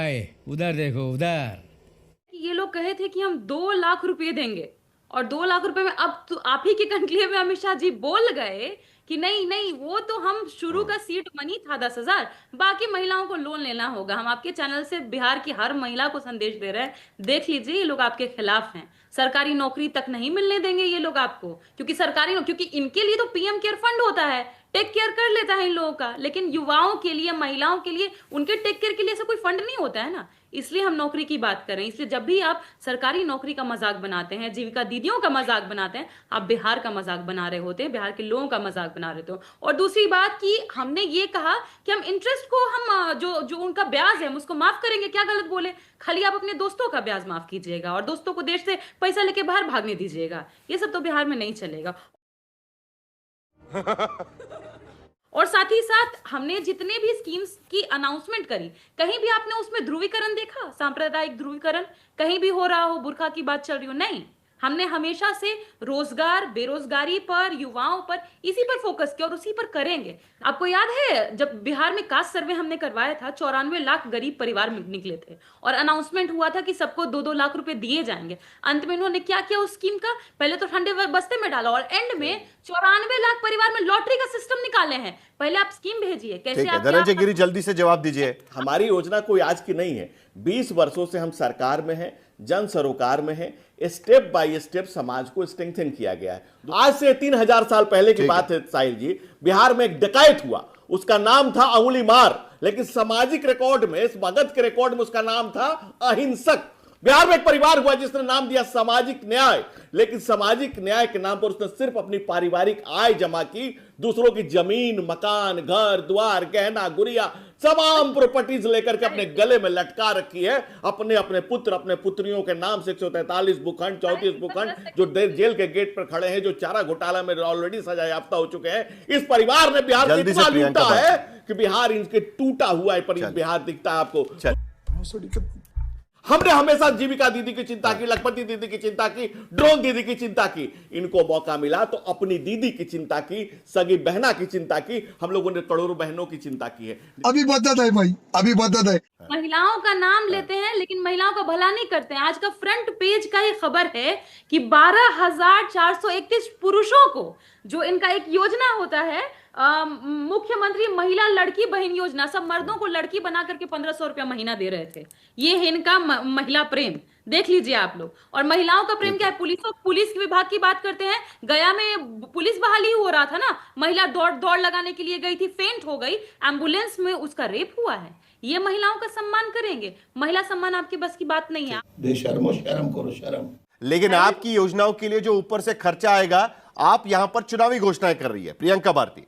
भाई उधर देखो उधर। ये लोग कहे थे कि हम 2 लाख रुपए देंगे और 2 लाख रुपए में अब तो आप ही के कंक्लेव में अमित शाह जी बोल गए कि नहीं नहीं, वो तो हम शुरू का सीट मनी था 10,000, बाकी महिलाओं को लोन लेना होगा। हम आपके चैनल से बिहार की हर महिला को संदेश दे रहे हैं, देख लीजिए ये लोग आपके खिलाफ हैं। सरकारी नौकरी तक नहीं मिलने देंगे ये लोग आपको, क्योंकि क्योंकि इनके लिए तो पीएम केयर फंड होता है, टेक केयर कर लेता है इन लोगों का, लेकिन युवाओं के लिए, महिलाओं के लिए, उनके टेक केयर के लिए ऐसा कोई फंड नहीं होता है ना। इसलिए हम नौकरी की बात कर रहे हैं। इसलिए जब भी आप सरकारी नौकरी का मजाक बनाते हैं, जीविका दीदियों का मजाक बनाते हैं, आप बिहार का मजाक बना रहे होते हैं, बिहार के लोगों का मजाक बना रहे हो। और दूसरी बात कि हमने ये कहा कि हम इंटरेस्ट को हम जो जो उनका ब्याज है हम उसको माफ करेंगे, क्या गलत बोले? खाली आप अपने दोस्तों का ब्याज माफ कीजिएगा और दोस्तों को देश से पैसा लेके बाहर भागने दीजिएगा। ये सब तो बिहार में नहीं चलेगा। और साथ ही साथ हमने जितने भी स्कीम्स की अनाउंसमेंट करी, कहीं भी आपने उसमें ध्रुवीकरण देखा? सांप्रदायिक ध्रुवीकरण कहीं भी हो रहा हो, बुर्का की बात चल रही हो? नहीं। हमने हमेशा से रोजगार, बेरोजगारी पर, युवाओं पर, इसी पर फोकस किया और उसी पर करेंगे। आपको याद है जब बिहार में कास्ट सर्वे हमने करवाया था, 94 लाख गरीब परिवार निकले थे और अनाउंसमेंट हुआ था कि सबको 2-2 लाख रुपए दिए जाएंगे। अंत में इन्होंने क्या किया उस स्कीम का? पहले तो ठंडे बस्ते में डाला और एंड में 94 लाख परिवार में लॉटरी का सिस्टम निकाले हैं। पहले आप स्कीम भेजिए, कैसे आप? धनंजय गिरी जल्दी से जवाब दीजिए। हमारी योजना कोई आज की नहीं है, 20 वर्षों से हम सरकार में हैं, जन सरोकार में है, स्टेप बाय स्टेप समाज को स्ट्रेंथन किया गया है। आज से 3000 साल पहले की बात है साहिल जी, बिहार में एक डकैत हुआ, उसका नाम था अंगुली मार, लेकिन सामाजिक रिकॉर्ड में, इस मगध के रिकॉर्ड में उसका नाम था अहिंसक। बिहार में एक परिवार हुआ जिसने नाम दिया सामाजिक न्याय, लेकिन सामाजिक न्याय के नाम पर उसने सिर्फ अपनी पारिवारिक आय जमा की, दूसरों की जमीन, मकान, घर द्वार, गहना गुड़िया, तमाम प्रॉपर्टीज लेकर के अपने गले में लटका रखी है। अपने अपने पुत्र, अपने पुत्रियों के नाम से 143 भूखंड, 34 भूखंड जो जेल के गेट पर खड़े हैं, जो चारा घोटाला में ऑलरेडी सजा याफ्ता हो चुके हैं। इस परिवार ने बिहार को इतना लूटा है कि बिहार इनके टूटा हुआ है, पर बिहार दिखता है आपको। हमने हमेशा जीविका दीदी की चिंता की, लखपति दीदी की चिंता की, ड्रोन दीदी की चिंता की। इनको मौका मिला तो अपनी दीदी की चिंता की, सगी बहना की चिंता की, हम लोगों ने करोड़ों बहनों की चिंता की है। अभी बदत है भाई, अभी बदत है। महिलाओं का नाम लेते हैं लेकिन महिलाओं का भला नहीं करते हैं। आज का फ्रंट पेज का ये खबर है कि 12,431 पुरुषों को, जो इनका एक योजना होता है मुख्यमंत्री महिला लड़की बहन योजना, सब मर्दों को लड़की बना करके 1500 रुपया महीना दे रहे थे। ये है इनका महिला प्रेम, देख लीजिए आप लोग। और महिलाओं का प्रेम क्या है? पुलिस विभाग की बात करते हैं, गया में पुलिस बहाली हो रहा था ना, महिला दौड़ लगाने के लिए गई थी, फेंट हो गई, एम्बुलेंस में उसका रेप हुआ है। ये महिलाओं का सम्मान करेंगे? महिला सम्मान आपकी बस की बात नहीं है। बेशर्मो, शर्म करो शर्म। लेकिन आपकी योजनाओं के लिए जो ऊपर से खर्चा आएगा, आप यहां पर चुनावी घोषणाएं कर रही है प्रियंका भारती।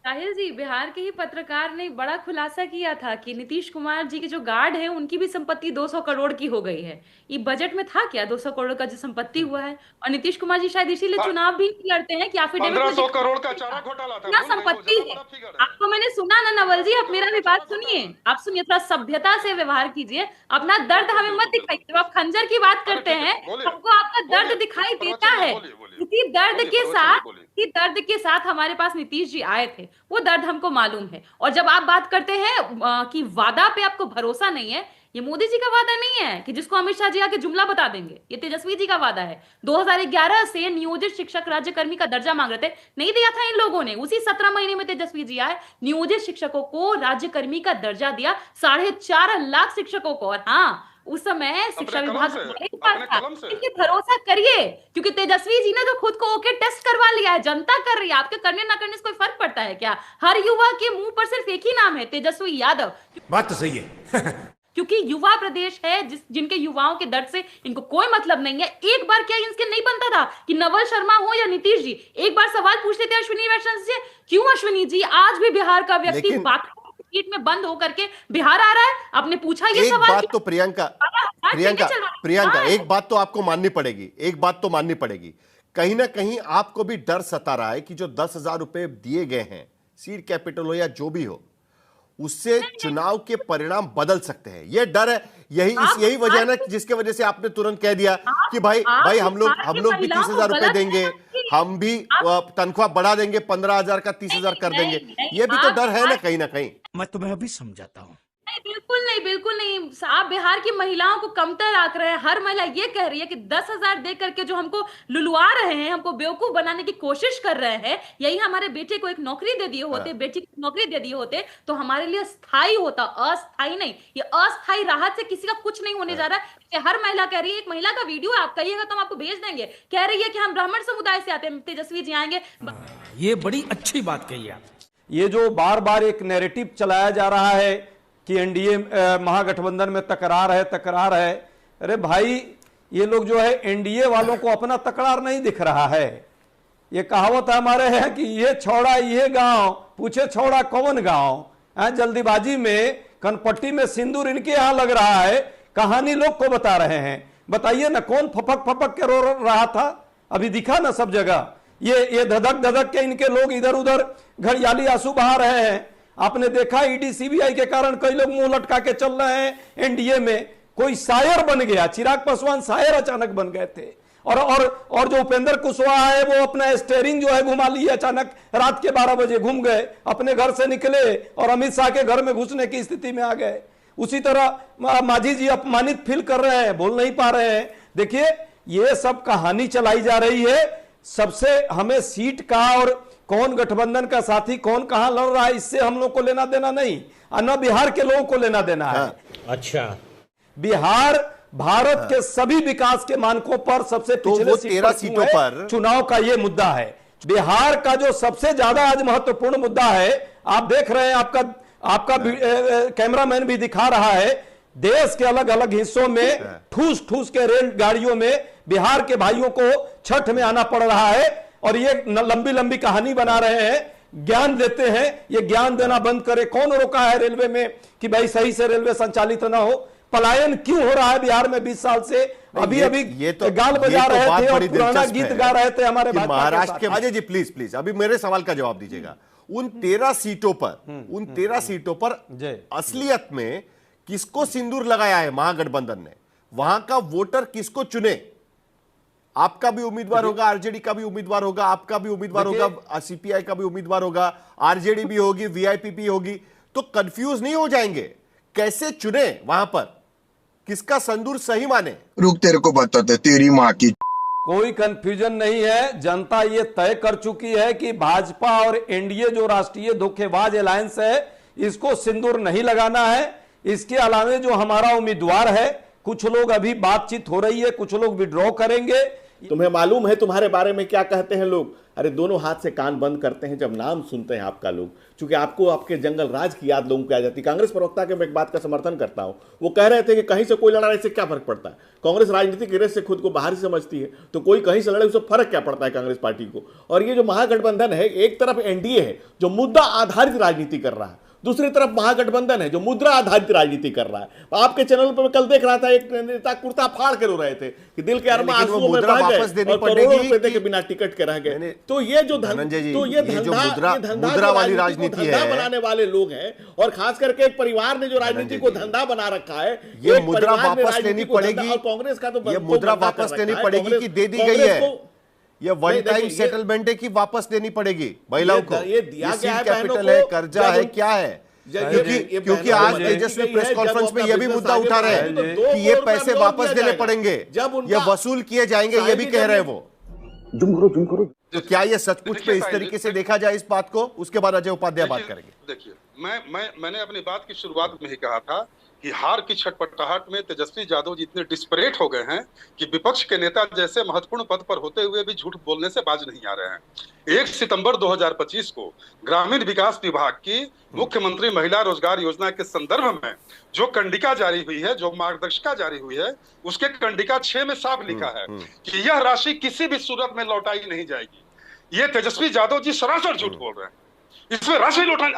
साहिल जी, बिहार के ही पत्रकार ने बड़ा खुलासा किया था कि नीतीश कुमार जी के जो गार्ड है उनकी भी संपत्ति 200 करोड़ की हो गई है। ये बजट में था क्या 200 करोड़ का जो संपत्ति हुआ है? और नीतीश कुमार जी शायद इसीलिए चुनाव भी लड़ते हैं कि 1500 करोड़ का चारा घोटाला था, संपत्ति है। आपको मैंने सुना ना नवल जी, आप मेरा भी बात सुनिए, आप सुनिए, थोड़ा सभ्यता से व्यवहार कीजिए, अपना दर्द हमें मत दिखाइए। जब आप खंजर की बात करते हैं हमको आपका दर्द दिखाई देता है। इसी दर्द के साथ हमारे पास नीतीश जी आए थे, वो दर्द हमको मालूम है। और जब आप बात करते हैं कि वादा पे आपको भरोसा नहीं है, ये मोदी जी का वादा नहीं है कि जिसको अमित शाह जी आके जुमला बता देंगे, ये तेजस्वी जी का वादा है। 2011 से नियोजित शिक्षक राज्यकर्मी का दर्जा मांग रहे थे, नहीं दिया था इन लोगों ने। उसी 17 महीने में तेजस्वी जी आए, नियोजित शिक्षकों को राज्यकर्मी का दर्जा दिया, 4.5 लाख शिक्षकों को। और हाँ, उस समय शिक्षा विभाग भरोसा करिए, क्योंकि तेजस्वी जी ने तो खुद को ओके टेस्ट करवा लिया है, जनता कर रही है। आपके करने ना करने से कोई फर्क पड़ता है क्या? हर युवा के मुंह पर सिर्फ एक ही नाम है, तेजस्वी यादव। बात तो सही है। क्योंकि युवा प्रदेश है, जिनके युवाओं के दर्द से इनको कोई मतलब नहीं है। एक बार क्या इनसे नहीं बनता था कि नवल शर्मा हो या नीतीश जी, एक बार सवाल पूछते थे अश्विनी वैष्णव से, क्यों अश्विनी जी आज भी बिहार का व्यक्ति सीट में बंद होकर के बिहार आ रहा है? आपने पूछा ये सवाल? बात तो प्रियंका एक बात तो आपको माननी पड़ेगी, एक बात तो माननी पड़ेगी, कहीं ना कहीं आपको भी डर सता रहा है कि जो 10,000 रुपए दिए गए हैं, सीड कैपिटल हो या जो भी हो, उससे चुनाव के परिणाम बदल सकते हैं। यह डर है, यही वजह है ना जिसके वजह से आपने तुरंत कह दिया कि भाई हम लोग भी 30,000 रुपए देंगे, हम भी तनख्वाह बढ़ा देंगे, 15,000 का 30,000 कर देंगे। ये भी तो डर है ना कहीं। मैं तुम्हें अभी समझाता हूँ। बिल्कुल नहीं, बिल्कुल नहीं। आप बिहार की महिलाओं को कमतर आंक रहे हैं। हर महिला ये कह रही है कि 10,000 दे करके जो हमको लुलुआ रहे हैं, हमको बेवकूफ बनाने की कोशिश कर रहे हैं, यही हमारे बेटे को एक नौकरी दे दिए होते, बेटी को नौकरी दे दिए होते, तो हमारे लिए स्थायी होता, अस्थायी नहीं। ये अस्थायी राहत से किसी का कुछ नहीं होने जा रहा है। कि हर महिला कह रही है, एक महिला का वीडियो है, आप कहिएगा तो हम आपको भेज देंगे, कह रही है कि हम ब्राह्मण समुदाय से आते हैं, तेजस्वी जी आएंगे। ये बड़ी अच्छी बात कही आप। ये जो बार बार एक नैरेटिव चलाया जा रहा है कि एनडीए महागठबंधन में तकरार है, अरे भाई ये लोग जो है एनडीए वालों को अपना तकरार नहीं दिख रहा है। ये कहावत हमारे है कि ये छोड़ा ये गांव, पूछे छोड़ा कौन गांव। जल्दीबाजी में कनपट्टी में सिंदूर इनके यहां लग रहा है, कहानी लोग को बता रहे हैं। बताइए ना कौन फपक फपक के रो रहा था, अभी दिखा ना सब जगह। ये धधक धधक के इनके लोग इधर उधर घड़ियाली आंसू बहा रहे हैं। आपने देखा ईडी सीबीआई के कारण कई लोग मुंह लटका के चल रहे हैं एनडीए में। कोई शायर बन गया, चिराग पासवान शायर अचानक बन गए थे। और जो उपेंद्र कुशवाहा है वो अपना स्टेयरिंग जो है घुमा लिए, अचानक रात के 12 बजे घूम गए, अपने घर से निकले और अमित शाह के घर में घुसने की स्थिति में आ गए। उसी तरह मांझी जी अपमानित फील कर रहे हैं, बोल नहीं पा रहे हैं। देखिए ये सब कहानी चलाई जा रही है। सबसे हमें सीट का और कौन गठबंधन का साथी कौन कहां लड़ रहा है इससे हम लोग को लेना देना नहीं, न बिहार के लोगों को लेना देना है। अच्छा, बिहार भारत के सभी विकास के मानकों पर सबसे पिछले वो 13 सीटों पर चुनाव का ये मुद्दा है। बिहार का जो सबसे ज्यादा आज महत्वपूर्ण मुद्दा है, आप देख रहे हैं, आपका कैमरामैन भी दिखा रहा है, देश के अलग अलग हिस्सों में ठूस ठूस के रेल गाड़ियों में बिहार के भाइयों को छठ में आना पड़ रहा है। और ये लंबी लंबी कहानी बना रहे हैं, ज्ञान देते हैं। ये ज्ञान देना बंद करे। कौन रोका है रेलवे में कि भाई सही से रेलवे संचालित ना हो? पलायन क्यों हो रहा है बिहार में 20 साल से? अभी गाल बजा रहे थे और पुराना गीत गा रहे थे हमारे महाराष्ट्र के। अजय जी प्लीज अभी मेरे सवाल का जवाब दीजिएगा। उन 13 सीटों पर असलियत में किसको सिंदूर लगाया है महागठबंधन ने? वहां का वोटर किसको चुने? आपका भी उम्मीदवार होगा, आरजेडी का भी उम्मीदवार होगा, आपका भी उम्मीदवार होगा, सीपीआई का भी उम्मीदवार होगा, आरजेडी भी होगी, वीआईपी होगी, तो कंफ्यूज नहीं हो जाएंगे? कैसे चुने वहां पर? किसका सिंदूर सही माने? रुक तेरे को बताते तेरी माँ की। कोई कंफ्यूजन नहीं है। जनता ये तय कर चुकी है कि भाजपा और एनडीए जो राष्ट्रीय धोखेबाज अलायंस है, इसको सिंदूर नहीं लगाना है। इसके अलावे जो हमारा उम्मीदवार है, कुछ लोग अभी बातचीत हो रही है, कुछ लोग विड्रॉ करेंगे। तुम्हें मालूम है तुम्हारे बारे में क्या कहते हैं लोग? अरे दोनों हाथ से कान बंद करते हैं जब नाम सुनते हैं आपका लोग, क्योंकि आपको आपके जंगल राज की याद लोगों को आ जाती है। कांग्रेस प्रवक्ता के मैं एक बात का समर्थन करता हूं। वो कह रहे थे कि कहीं से कोई लड़ा रहा है, इससे क्या फर्क पड़ता है? कांग्रेस राजनीतिक रेस से खुद को बाहर ही समझती है, तो कोई कहीं से लड़े उससे फर्क क्या पड़ता है कांग्रेस पार्टी को? और ये जो महागठबंधन है, एक तरफ एनडीए है जो मुद्दा आधारित राजनीति कर रहा है, दूसरी तरफ महागठबंधन है जो मुद्रा आधारित राजनीति कर रहा है। आपके चैनल पर मैं कल देख रहा था, एक नेता कुर्ता फाड़ के रो रहे थे कि दिल के अरमा आंसुओं में बह गए और करोड़ों रुपए देके बिना टिकट के रह गए। तो ये जो मुद्रा वाली राजनीति है, बनाने वाले लोग हैं, और खास करके एक परिवार ने जो राजनीति को धंधा बना रखा है, ये मुद्रा वापस लेनी पड़ेगी। और कांग्रेस का तो ये मुद्रा वापस लेनी पड़ेगी कि दे दी गई है? ये वन टाइम सेटलमेंट है कि वापस देनी पड़ेगी महिलाओं को? ये दिया गया है, कैपिटल है, कर्जा है, क्या है? क्योंकि आज तेजस्वी प्रेस कॉन्फ्रेंस में यह भी मुद्दा उठा रहे हैं कि ये पैसे वापस देने पड़ेंगे, ये वसूल किए जाएंगे, ये भी कह रहे हैं वो। तो क्या ये सचमुच पे इस तरीके से देखा जाए इस बात को? उसके बाद अजय उपाध्याय बात करेंगे। देखिए, मैंने अपनी बात की शुरुआत में ही कहा था कि हार की छटपटाहट में तेजस्वी यादव जी इतने डिस्परेट हो गए हैं कि विपक्ष के नेता जैसे महत्वपूर्ण पद पर होते हुए भी झूठ बोलने से बाज नहीं आ रहे हैं। 1 सितंबर 2025 को ग्रामीण विकास विभाग की मुख्यमंत्री महिला रोजगार योजना के संदर्भ में जो कंडिका जारी हुई है, जो मार्गदर्शिका जारी हुई है, उसके कंडिका 6 में साफ लिखा है कि यह राशि किसी भी सूरत में लौटाई नहीं जाएगी। ये तेजस्वी यादव जी सरासर झूठ बोल रहे हैं। इसमें राशि लौटाई,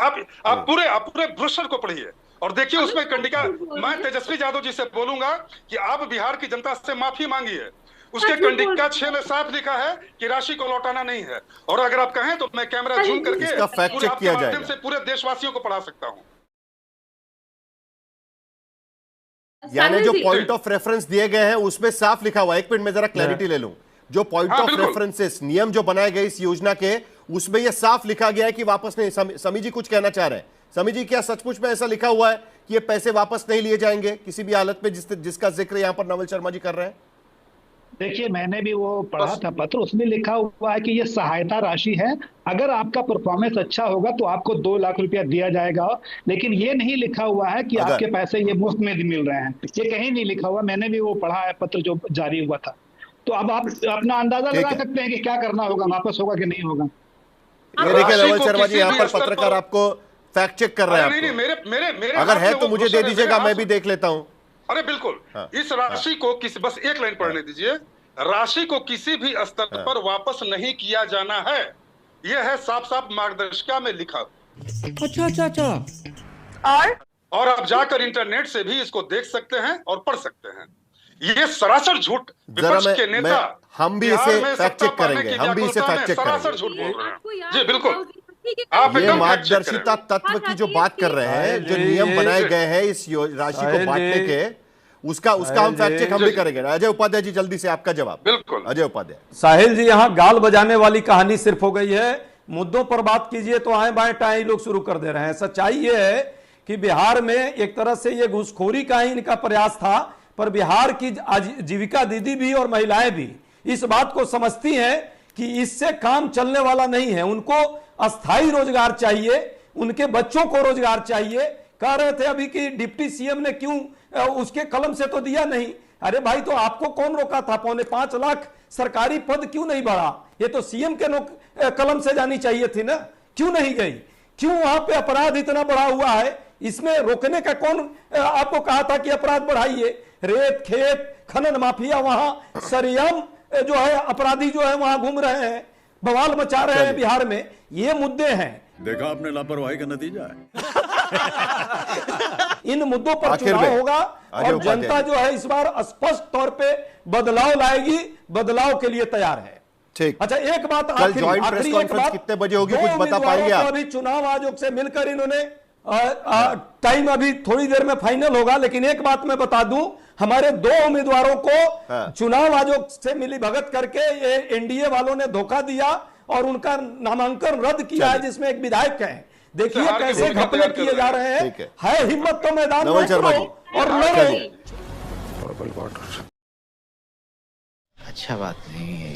आप पूरे ब्रोशर को पढ़िए और देखिए उसमें कंडिका। मैं तेजस्वी यादव जी से बोलूंगा कि आप बिहार की जनता से माफी मांगिए। उसके कंडिका 6 में साफ लिखा है कि राशि को लौटाना नहीं है। और अगर आप कहें तो मैं कैमरा जूम करके इसका फैक्ट चेक किया जाएगा, से पूरे देशवासियों को पढ़ा सकता हूं। यानी जो पॉइंट ऑफ रेफरेंस दिए गए हैं उसमें साफ लिखा हुआ है। एक मिनट में जरा क्लैरिटी ले लूं। जो पॉइंट ऑफ रेफरेंसेस, नियम जो बनाए गए इस योजना के, उसमें यह साफ लिखा गया है कि वापस नहीं। समी जी कुछ कहना चाह रहे हैं? समी जी, क्या सचमुच में ऐसा लिखा हुआ है कि ये पैसे वापस नहीं लिए जाएंगे किसी भी हालत में, जिसका जिक्र यहां पर नवल शर्मा जी कर रहे हैं? देखिए, मैंने भी वो पढ़ा था पत्र, उसमें लिखा हुआ है कि ये सहायता राशि है, अगर आपका परफॉर्मेंस अच्छा होगा तो आपको 2 लाख रुपया दिया जाएगा। लेकिन ये नहीं लिखा हुआ है कि आपके पैसे ये मुफ्त में मिल रहे हैं, ये कहीं नहीं लिखा हुआ। मैंने भी वो पढ़ा है पत्र जो जारी हुआ था। तो अब आप अपना अंदाजा लगा सकते हैं कि क्या करना होगा, वापस होगा कि नहीं होगा। ये देखिए नवल शर्मा जी, यहाँ पर पत्रकार आपको फैक्ट चेक कर रहे हैं। नहीं, मेरे अगर है तो मुझे दे दीजिएगा, मैं भी देख लेता हूं। अरे बिल्कुल, इस राशि को बस एक लाइन पढ़ने दीजिए। राशि को किसी भी स्तर पर वापस नहीं किया जाना है, यह है साफ साफ मार्गदर्शिका में लिखा। अच्छा। और आप जाकर इंटरनेट से भी इसको देख सकते हैं और पढ़ सकते हैं। ये सरासर झूठ विपक्ष के नेता, हम भी इसे फैक्ट चेक करेंगे, हम भी इसे फैक्ट चेक करेंगे। सरासर झूठ बोल रहे हैं जी, बिल्कुल। आप ये मार्गदर्शिता तत्व की जो बात कर रहे हैं, जो नियम बनाए गए हैं इस राशि को बांटने के, उसका हम फैक्ट चेक हम भी करेंगे। अजय उपाध्याय जी, जल्दी से आपका जवाब। बिल्कुल अजय उपाध्याय। साहिल जी, यहाँ गाल बजाने वाली कहानी सिर्फ हो गई है, मुद्दों पर बात कीजिए तो आए बाएं टाएं लोग शुरू कर दे रहे हैं। सच्चाई ये है कि बिहार में एक तरह से ये घूसखोरी का ही इनका प्रयास था, पर बिहार की जीविका दीदी भी और महिलाएं भी इस बात को समझती हैं कि इससे काम चलने वाला नहीं है। उनको अस्थायी रोजगार चाहिए, उनके बच्चों को रोजगार चाहिए। कह रहे थे अभी कि डिप्टी सीएम ने क्यों उसके कलम से तो दिया नहीं। अरे भाई, तो आपको कौन रोका था? 5.25 लाख सरकारी पद क्यों नहीं बढ़ा? ये तो सीएम के कलम से जानी चाहिए थी ना, क्यों नहीं गई? क्यों वहां पे अपराध इतना बढ़ा हुआ है? इसमें रोकने का कौन आपको कहा था कि अपराध बढ़ाइए? रेत खेत खनन माफिया वहां सरेआम जो है अपराधी जो है वहां घूम रहे हैं, बवाल मचा रहे हैं बिहार में। ये मुद्दे हैं। देखा आपने लापरवाही का नतीजा है। इन मुद्दों पर चुनाव होगा और जनता जो है इस बार स्पष्ट तौर पे बदलाव लाएगी, बदलाव के लिए तैयार है। ठीक। अच्छा, एक बात कल जॉइंट प्रेस कॉन्फ्रेंस कितने बजे होगी, कुछ बता पाएंगे आप? अभी चुनाव आयोग से मिलकर इन्होंने टाइम अभी थोड़ी देर में फाइनल होगा, लेकिन एक बात मैं बता दूं, हमारे 2 उम्मीदवारों को चुनाव आयोग से मिली भगत करके ये एनडीए वालों ने धोखा दिया और उनका नामांकन रद्द किया है, जिसमें एक विधायक है। देखिए कैसे घपले किए जा रहे हैं। है हिम्मत तो मैदान में उतरो और लड़ो। अच्छा बात नहीं है।